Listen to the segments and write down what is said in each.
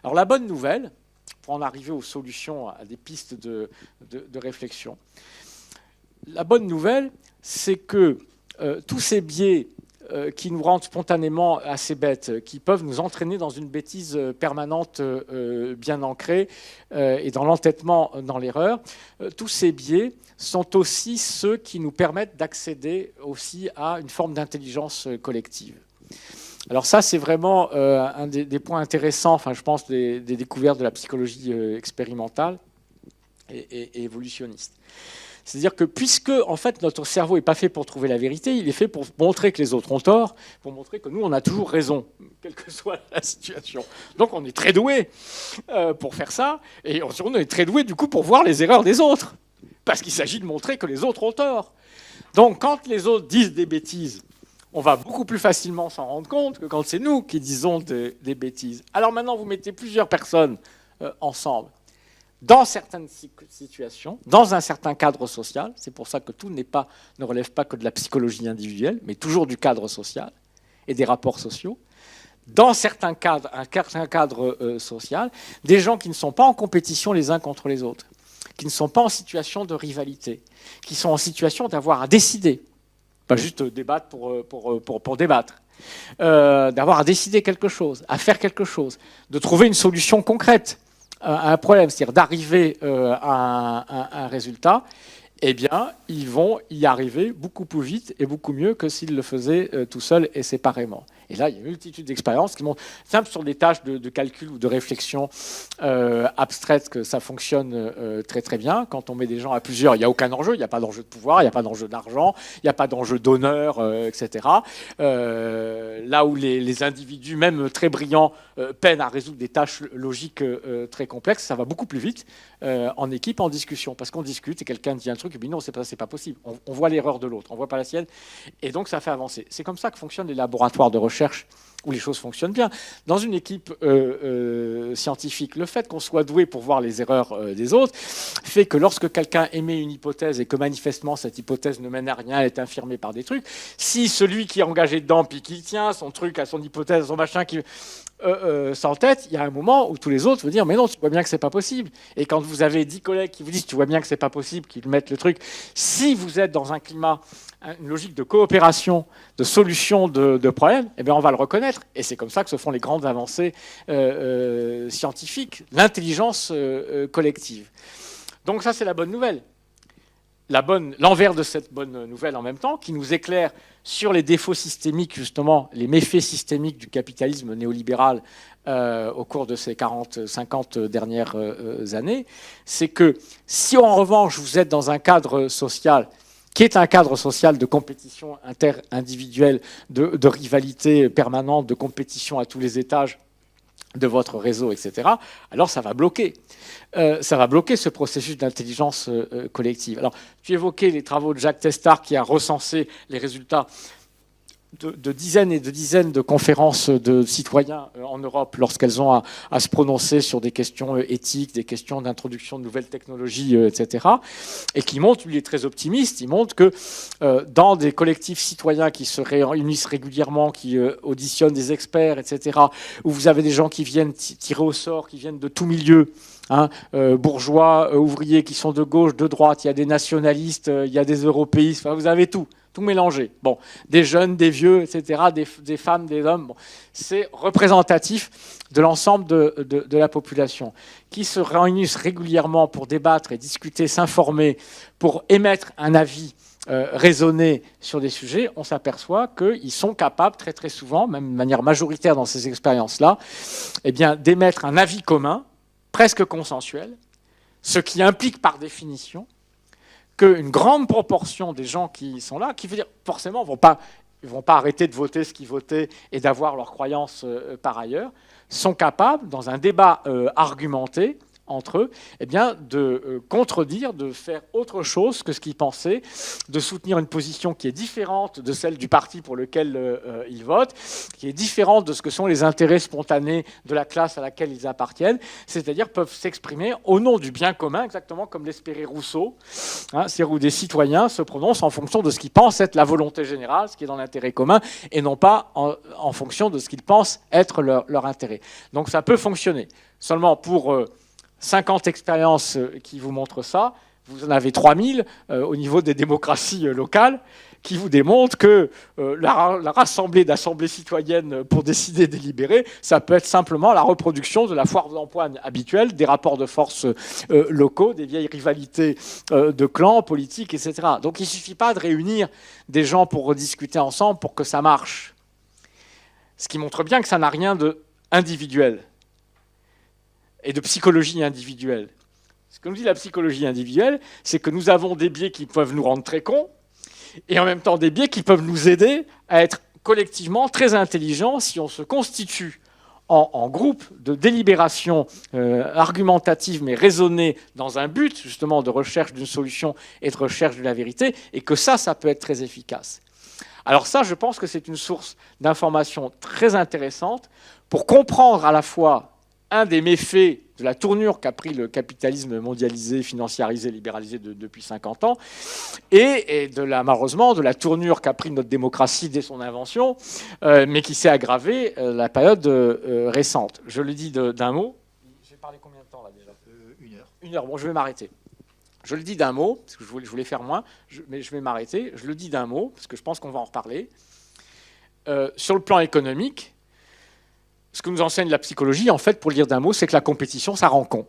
Alors la bonne nouvelle, pour en arriver aux solutions, à des pistes de réflexion, la bonne nouvelle, c'est que tous ces biais qui nous rendent spontanément assez bêtes, qui peuvent nous entraîner dans une bêtise permanente bien ancrée et dans l'entêtement dans l'erreur, tous ces biais sont aussi ceux qui nous permettent d'accéder aussi à une forme d'intelligence collective. Alors ça, c'est vraiment un des points intéressants, enfin, je pense, des découvertes de la psychologie expérimentale et évolutionniste. C'est-à-dire que puisque en fait, notre cerveau n'est pas fait pour trouver la vérité, il est fait pour montrer que les autres ont tort, pour montrer que nous, on a toujours raison, quelle que soit la situation. Donc on est très doué pour faire ça, et on est très doué du coup pour voir les erreurs des autres, parce qu'il s'agit de montrer que les autres ont tort. Donc quand les autres disent des bêtises, on va beaucoup plus facilement s'en rendre compte que quand c'est nous qui disons des bêtises. Alors maintenant, vous mettez plusieurs personnes ensemble, dans certaines situations, dans un certain cadre social. C'est pour ça que tout ne relève pas que de la psychologie individuelle, mais toujours du cadre social et des rapports sociaux. Dans certains cadres, un cadre social, des gens qui ne sont pas en compétition les uns contre les autres, qui ne sont pas en situation de rivalité, qui sont en situation d'avoir à décider, pas juste débattre pour débattre, d'avoir à décider quelque chose, à faire quelque chose, de trouver une solution concrète à un problème, c'est-à-dire d'arriver à un résultat, eh bien, ils vont y arriver beaucoup plus vite et beaucoup mieux que s'ils le faisaient tout seuls et séparément. Et là, il y a une multitude d'expériences qui montrent, simple sur des tâches de calcul ou de réflexion abstraites, que ça fonctionne très très bien. Quand on met des gens à plusieurs, il n'y a aucun enjeu, il n'y a pas d'enjeu de pouvoir, il n'y a pas d'enjeu d'argent, il n'y a pas d'enjeu d'honneur, etc. Là où les individus, même très brillants, peinent à résoudre des tâches logiques très complexes, ça va beaucoup plus vite en équipe, en discussion, parce qu'on discute et quelqu'un dit un truc et puis non, c'est pas possible. On voit l'erreur de l'autre, on voit pas la sienne, et donc ça fait avancer. C'est comme ça que fonctionnent les laboratoires de recherche où les choses fonctionnent bien. Dans une équipe scientifique, le fait qu'on soit doué pour voir les erreurs des autres fait que lorsque quelqu'un émet une hypothèse et que manifestement cette hypothèse ne mène à rien, elle est infirmée par des trucs, si celui qui est engagé dedans puis qui tient son truc à son hypothèse, son machin, qui s'entête, il y a un moment où tous les autres vont dire mais non, tu vois bien que c'est pas possible. Et quand vous avez 10 collègues qui vous disent tu vois bien que c'est pas possible, qu'ils mettent le truc, si vous êtes dans un climat, une logique de coopération, de solution de problèmes, eh bien on va le reconnaître. Et c'est comme ça que se font les grandes avancées scientifiques, l'intelligence collective. Donc ça, c'est la bonne nouvelle. L'envers de cette bonne nouvelle en même temps, qui nous éclaire sur les défauts systémiques, justement, les méfaits systémiques du capitalisme néolibéral au cours de ces 40-50 dernières années, c'est que si en revanche vous êtes dans un cadre social qui est un cadre social de compétition inter-individuelle, de rivalité permanente, de compétition à tous les étages de votre réseau, etc., alors ça va bloquer. Ça va bloquer ce processus d'intelligence collective. Alors, tu évoquais les travaux de Jacques Testard qui a recensé les résultats de dizaines et de dizaines de conférences de citoyens en Europe lorsqu'elles ont à se prononcer sur des questions éthiques, des questions d'introduction de nouvelles technologies, etc. Et qui montre, lui, il est très optimiste, il montre que dans des collectifs citoyens qui se réunissent régulièrement, qui auditionnent des experts, etc., où vous avez des gens qui viennent tirer au sort, qui viennent de tout milieu, bourgeois, ouvriers qui sont de gauche, de droite, il y a des nationalistes, il y a des européistes, enfin, vous avez tout mélangé. Bon, des jeunes, des vieux, etc., des femmes, des hommes. Bon, c'est représentatif de l'ensemble de la population qui se réunissent régulièrement pour débattre et discuter, s'informer, pour émettre un avis raisonné sur des sujets. On s'aperçoit qu'ils sont capables très très souvent, même de manière majoritaire dans ces expériences-là, eh bien, d'émettre un avis commun, presque consensuel, ce qui implique par définition qu'une grande proportion des gens qui sont là, qui veut dire forcément ne vont pas arrêter de voter ce qu'ils votaient et d'avoir leurs croyances par ailleurs, sont capables, dans un débat argumenté, entre eux, eh bien, de contredire, de faire autre chose que ce qu'ils pensaient, de soutenir une position qui est différente de celle du parti pour lequel ils votent, qui est différente de ce que sont les intérêts spontanés de la classe à laquelle ils appartiennent, c'est-à-dire peuvent s'exprimer au nom du bien commun, exactement comme l'espérait Rousseau, hein, c'est où des citoyens se prononcent en fonction de ce qu'ils pensent être la volonté générale, ce qui est dans l'intérêt commun, et non pas en fonction de ce qu'ils pensent être leur intérêt. Donc ça peut fonctionner. Seulement pour 50 expériences qui vous montrent ça, vous en avez 3000 au niveau des démocraties locales qui vous démontrent que la rassemblée d'assemblées citoyennes pour décider, délibérer, ça peut être simplement la reproduction de la foire d'empoigne habituelle, des rapports de force locaux, des vieilles rivalités de clans, politiques, etc. Donc il ne suffit pas de réunir des gens pour rediscuter ensemble pour que ça marche. Ce qui montre bien que ça n'a rien d'individuel et de psychologie individuelle. Ce que nous dit la psychologie individuelle, c'est que nous avons des biais qui peuvent nous rendre très cons, et en même temps des biais qui peuvent nous aider à être collectivement très intelligents si on se constitue en groupe de délibération argumentative mais raisonnée dans un but justement de recherche d'une solution et de recherche de la vérité, et que ça peut être très efficace. Alors ça, je pense que c'est une source d'information très intéressante pour comprendre à la fois un des méfaits de la tournure qu'a pris le capitalisme mondialisé, financiarisé, libéralisé depuis 50 ans, et malheureusement de la tournure qu'a pris notre démocratie dès son invention, mais qui s'est aggravée la période récente. Je le dis d'un mot. J'ai parlé combien de temps là déjà ? 1 heure. 1 heure, bon, je vais m'arrêter. Je le dis d'un mot, parce que je voulais faire moins, mais je vais m'arrêter. Je le dis d'un mot, parce que je pense qu'on va en reparler. Sur le plan économique, ce que nous enseigne la psychologie, en fait, pour le dire d'un mot, c'est que la compétition, ça rend con.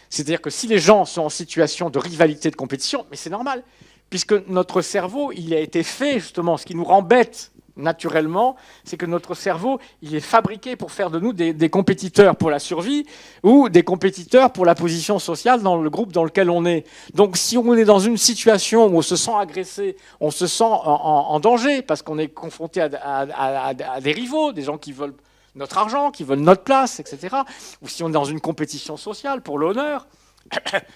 C'est-à-dire que si les gens sont en situation de rivalité, de compétition, mais c'est normal, puisque notre cerveau, il a été fait, justement, ce qui nous rend bêtes naturellement, c'est que notre cerveau, il est fabriqué pour faire de nous des compétiteurs pour la survie ou des compétiteurs pour la position sociale dans le groupe dans lequel on est. Donc si on est dans une situation où on se sent agressé, on se sent en danger parce qu'on est confronté à des rivaux, des gens qui veulent notre argent, qui veulent notre place, etc. Ou si on est dans une compétition sociale pour l'honneur,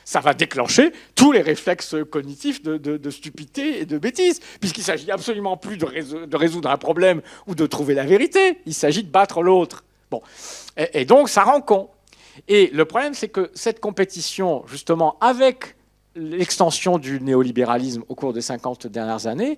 ça va déclencher tous les réflexes cognitifs de stupidité et de bêtise, puisqu'il ne s'agit absolument plus de résoudre un problème ou de trouver la vérité, il s'agit de battre l'autre. Bon. Et donc, ça rend con. Et le problème, c'est que cette compétition, justement, avec l'extension du néolibéralisme au cours des 50 dernières années,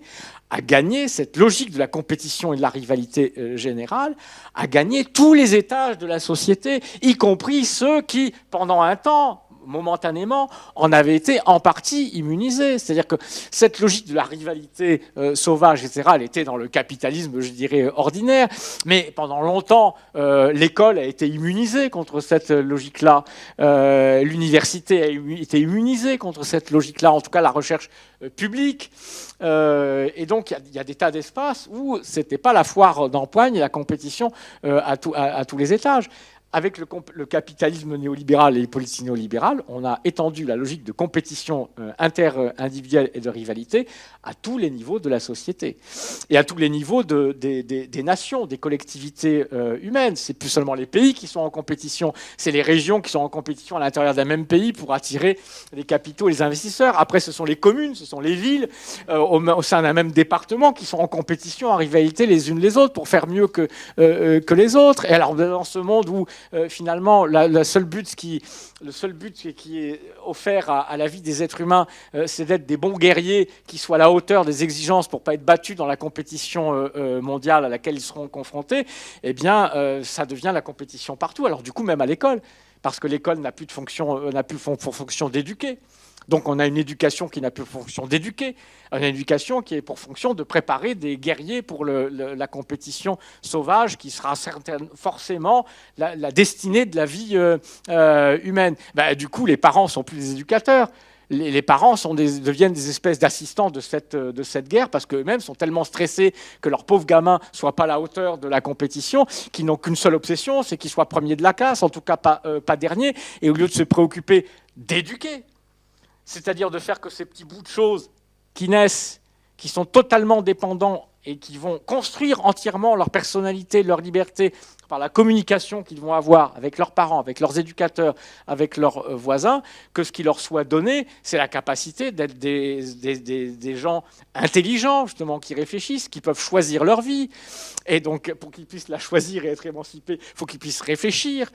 a gagné cette logique de la compétition et de la rivalité générale, a gagné tous les étages de la société, y compris ceux qui, pendant un temps, momentanément, en avait été en partie immunisé. C'est-à-dire que cette logique de la rivalité sauvage, etc., elle était dans le capitalisme, je dirais, ordinaire, mais pendant longtemps, l'école a été immunisée contre cette logique-là, l'université a été immunisée contre cette logique-là, en tout cas la recherche publique, et donc il y a des tas d'espaces où c'était pas la foire d'empoigne et la compétition à tous les étages. Avec le capitalisme néolibéral et les politiques néolibérales, on a étendu la logique de compétition inter-individuelle et de rivalité à tous les niveaux de la société et à tous les niveaux des nations, des collectivités humaines. C'est plus seulement les pays qui sont en compétition, c'est les régions qui sont en compétition à l'intérieur d'un même pays pour attirer les capitaux et les investisseurs. Après, ce sont les communes, ce sont les villes au sein d'un même département qui sont en compétition, en rivalité les unes les autres pour faire mieux que les autres. Et alors, dans ce monde où finalement, le seul but qui est offert à la vie des êtres humains, c'est d'être des bons guerriers qui soient à la hauteur des exigences pour ne pas être battus dans la compétition mondiale à laquelle ils seront confrontés, eh bien, ça devient la compétition partout. Alors du coup, même à l'école, parce que l'école n'a plus pour fonction d'éduquer. Donc on a une éducation qui n'a plus pour fonction d'éduquer, une éducation qui est pour fonction de préparer des guerriers pour la compétition sauvage qui sera forcément la destinée de la vie humaine. Du coup, les parents ne sont plus des éducateurs. Les parents deviennent des espèces d'assistants de cette guerre parce qu'eux-mêmes sont tellement stressés que leurs pauvres gamins ne soient pas à la hauteur de la compétition, qu'ils n'ont qu'une seule obsession, c'est qu'ils soient premiers de la classe, en tout cas pas derniers, et au lieu de se préoccuper d'éduquer, c'est-à-dire de faire que ces petits bouts de choses qui naissent, qui sont totalement dépendants et qui vont construire entièrement leur personnalité, leur liberté par la communication qu'ils vont avoir avec leurs parents, avec leurs éducateurs, avec leurs voisins, que ce qui leur soit donné, c'est la capacité d'être des gens intelligents, justement, qui réfléchissent, qui peuvent choisir leur vie. Et donc, pour qu'ils puissent la choisir et être émancipés, il faut qu'ils puissent réfléchir.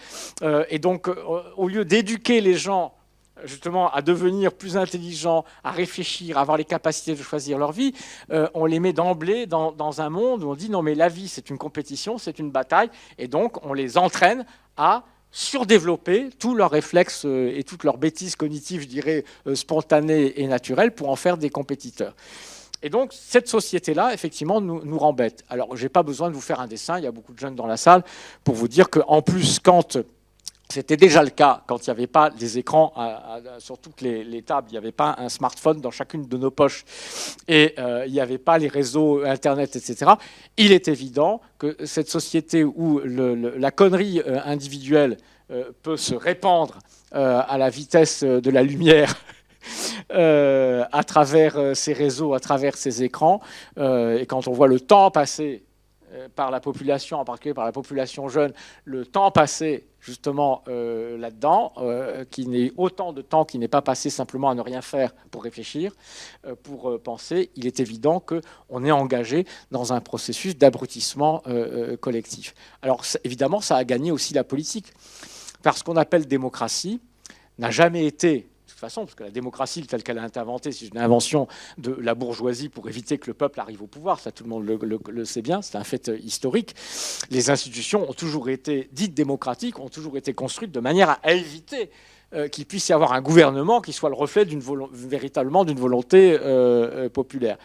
Et donc, au lieu d'éduquer les gens justement à devenir plus intelligents, à réfléchir, à avoir les capacités de choisir leur vie, on les met d'emblée dans un monde où on dit non mais la vie c'est une compétition, c'est une bataille, et donc on les entraîne à surdévelopper tous leurs réflexes et toutes leurs bêtises cognitives, je dirais, spontanées et naturelles pour en faire des compétiteurs. Et donc, cette société-là, effectivement, nous rend bêtes. Alors, je n'ai pas besoin de vous faire un dessin, il y a beaucoup de jeunes dans la salle, pour vous dire qu'en plus, quand c'était déjà le cas quand il n'y avait pas des écrans sur toutes les tables, il n'y avait pas un smartphone dans chacune de nos poches et il n'y avait pas les réseaux Internet, etc. Il est évident que cette société où la connerie individuelle peut se répandre à la vitesse de la lumière à travers ces réseaux, à travers ces écrans, et quand on voit le temps passé par la population, en particulier par la population jeune, le temps passé justement là-dedans, qui n'est autant de temps qui n'est pas passé simplement à ne rien faire pour réfléchir, pour penser, il est évident qu'on est engagé dans un processus d'abrutissement collectif. Alors évidemment, ça a gagné aussi la politique, parce qu'on appelle démocratie n'a jamais été... De toute façon, parce que la démocratie telle qu'elle a été inventée, c'est une invention de la bourgeoisie pour éviter que le peuple arrive au pouvoir. Ça, tout le monde le sait bien, c'est un fait historique. Les institutions ont toujours été dites démocratiques, ont toujours été construites de manière à éviter qu'il puisse y avoir un gouvernement qui soit le reflet véritablement d'une volonté populaire.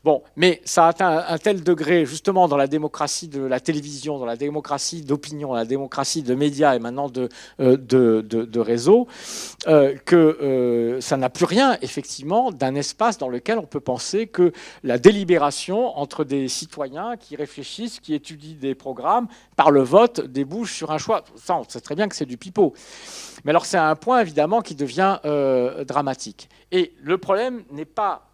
Bon, mais ça a atteint un tel degré, justement, dans la démocratie de la télévision, dans la démocratie d'opinion, dans la démocratie de médias et maintenant de réseaux, que ça n'a plus rien, effectivement, d'un espace dans lequel on peut penser que la délibération entre des citoyens qui réfléchissent, qui étudient des programmes, par le vote, débouche sur un choix. Ça, on sait très bien que c'est du pipeau. Mais alors, c'est un point, évidemment, qui devient dramatique. Et le problème n'est pas...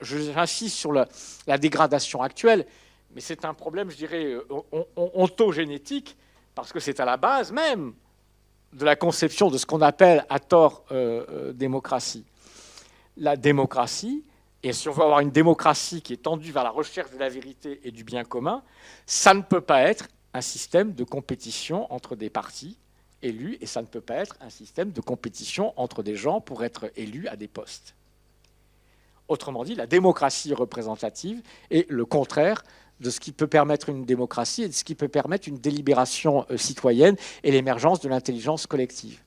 J'insiste sur la dégradation actuelle, mais c'est un problème, je dirais, ontogénétique, parce que c'est à la base même de la conception de ce qu'on appelle à tort démocratie. La démocratie, et si on veut avoir une démocratie qui est tendue vers la recherche de la vérité et du bien commun, ça ne peut pas être un système de compétition entre des partis élus, et ça ne peut pas être un système de compétition entre des gens pour être élus à des postes. Autrement dit, la démocratie représentative est le contraire de ce qui peut permettre une démocratie et de ce qui peut permettre une délibération citoyenne et l'émergence de l'intelligence collective.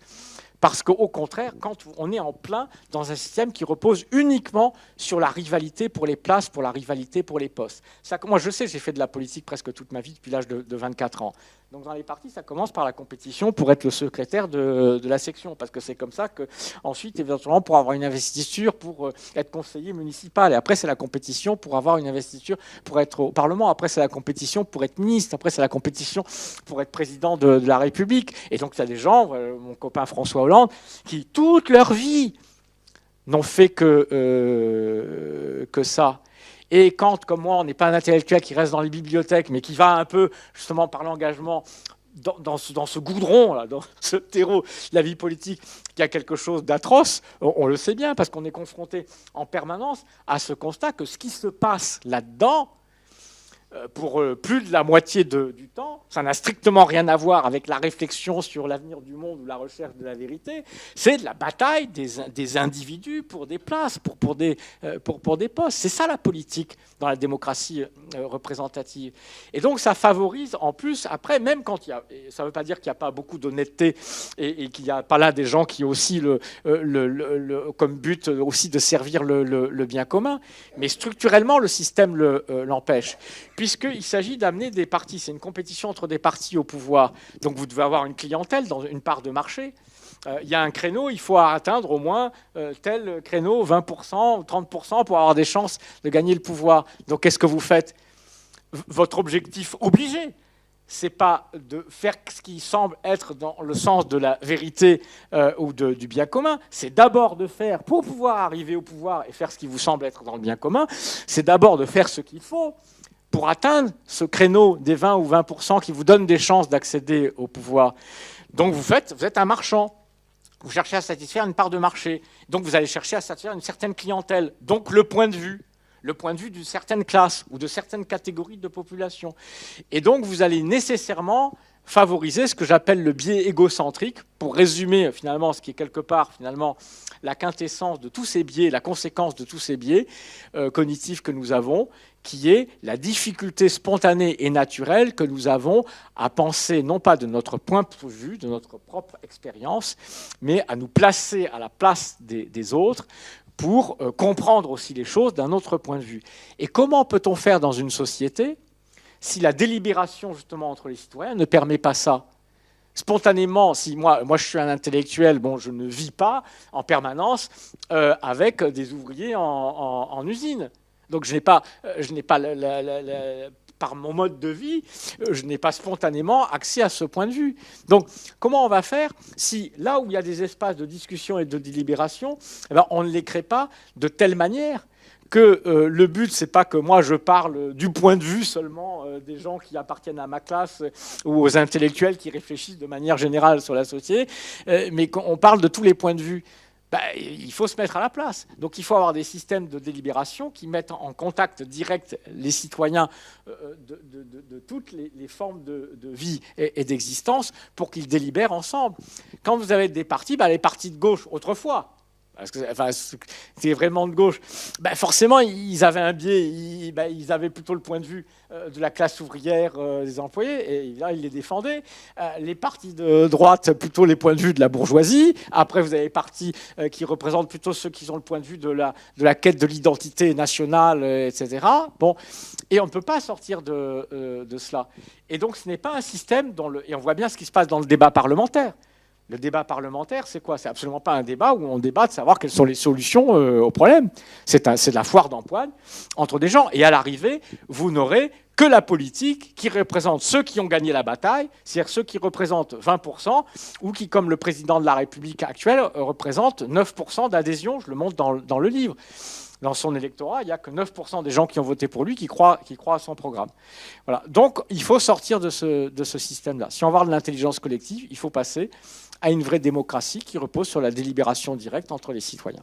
Parce qu'au contraire, quand on est en plein dans un système qui repose uniquement sur la rivalité pour les places, pour la rivalité pour les postes. Ça, moi, je sais, j'ai fait de la politique presque toute ma vie depuis l'âge de 24 ans. Donc dans les partis, ça commence par la compétition pour être le secrétaire de la section, parce que c'est comme ça qu'ensuite, éventuellement, pour avoir une investiture, pour être conseiller municipal. Et après, c'est la compétition pour avoir une investiture, pour être au Parlement. Après, c'est la compétition pour être ministre. Après, c'est la compétition pour être président de la République. Et donc, il y a des gens, mon copain François Hollande, qui, toute leur vie, n'ont fait que ça. Et quand, comme moi, on n'est pas un intellectuel qui reste dans les bibliothèques, mais qui va un peu, justement, par l'engagement, dans ce goudron, là, dans ce terreau de la vie politique, qui a quelque chose d'atroce, on le sait bien, parce qu'on est confronté en permanence à ce constat que ce qui se passe là-dedans, pour plus de la moitié du temps, ça n'a strictement rien à voir avec la réflexion sur l'avenir du monde ou la recherche de la vérité, c'est de la bataille des individus pour des places, pour des postes. C'est ça la politique dans la démocratie représentative. Et donc ça favorise en plus, après, même quand il y a... Ça ne veut pas dire qu'il n'y a pas beaucoup d'honnêteté et qu'il n'y a pas là des gens qui ont aussi comme but aussi de servir le bien commun, mais structurellement, le système l'empêche. Puisqu'il s'agit d'amener des partis. C'est une compétition entre des partis au pouvoir. Donc vous devez avoir une clientèle dans une part de marché. Il y a un créneau, il faut atteindre au moins tel créneau, 20% ou 30% pour avoir des chances de gagner le pouvoir. Donc qu'est-ce que vous faites ? Votre objectif obligé, c'est pas de faire ce qui semble être dans le sens de la vérité ou du bien commun. C'est d'abord de faire, pour pouvoir arriver au pouvoir et faire ce qui vous semble être dans le bien commun, c'est d'abord de faire ce qu'il faut pour atteindre ce créneau des 20 ou 20% qui vous donne des chances d'accéder au pouvoir. Donc vous êtes un marchand. Vous cherchez à satisfaire une part de marché. Donc vous allez chercher à satisfaire une certaine clientèle. Donc le point de vue d'une certaine classe ou de certaines catégories de population. Et donc vous allez nécessairement favoriser ce que j'appelle le biais égocentrique, pour résumer finalement ce qui est quelque part finalement la quintessence de tous ces biais, la conséquence de tous ces biais cognitifs que nous avons, qui est la difficulté spontanée et naturelle que nous avons à penser non pas de notre point de vue, de notre propre expérience, mais à nous placer à la place des autres pour comprendre aussi les choses d'un autre point de vue. Et comment peut-on faire dans une société si la délibération justement entre les citoyens ne permet pas ça? Spontanément, si moi je suis un intellectuel, bon, je ne vis pas en permanence avec des ouvriers en usine. Donc je n'ai pas par mon mode de vie, je n'ai pas spontanément accès à ce point de vue. Donc comment on va faire si là où il y a des espaces de discussion et de délibération, eh ben, on ne les crée pas de telle manière que le but, c'est pas que moi je parle du point de vue seulement des gens qui appartiennent à ma classe ou aux intellectuels qui réfléchissent de manière générale sur la société, mais qu'on parle de tous les points de vue. Ben, il faut se mettre à la place. Donc il faut avoir des systèmes de délibération qui mettent en contact direct les citoyens de toutes les formes de vie et d'existence pour qu'ils délibèrent ensemble. Quand vous avez des partis, ben, les partis de gauche, autrefois, parce que enfin, c'était vraiment de gauche, ben forcément ils avaient un biais, ils avaient plutôt le point de vue de la classe ouvrière, des employés, et là ils les défendaient. Les partis de droite, plutôt les points de vue de la bourgeoisie. Après vous avez les partis qui représentent plutôt ceux qui ont le point de vue de la quête de l'identité nationale, etc. Bon, et on ne peut pas sortir de cela. Et donc ce n'est pas un système et on voit bien ce qui se passe dans le débat parlementaire. Le débat parlementaire, c'est quoi? C'est absolument pas un débat où on débat de savoir quelles sont les solutions aux problèmes. C'est de la foire d'empoigne entre des gens. Et à l'arrivée, vous n'aurez que la politique qui représente ceux qui ont gagné la bataille, c'est-à-dire ceux qui représentent 20%, ou qui, comme le président de la République actuelle, représente 9% d'adhésion. Je le montre dans le livre. Dans son électorat, il n'y a que 9% des gens qui ont voté pour lui qui croient à son programme. Voilà. Donc, il faut sortir de ce système-là. Si on veut avoir de l'intelligence collective, il faut passer à une vraie démocratie qui repose sur la délibération directe entre les citoyens.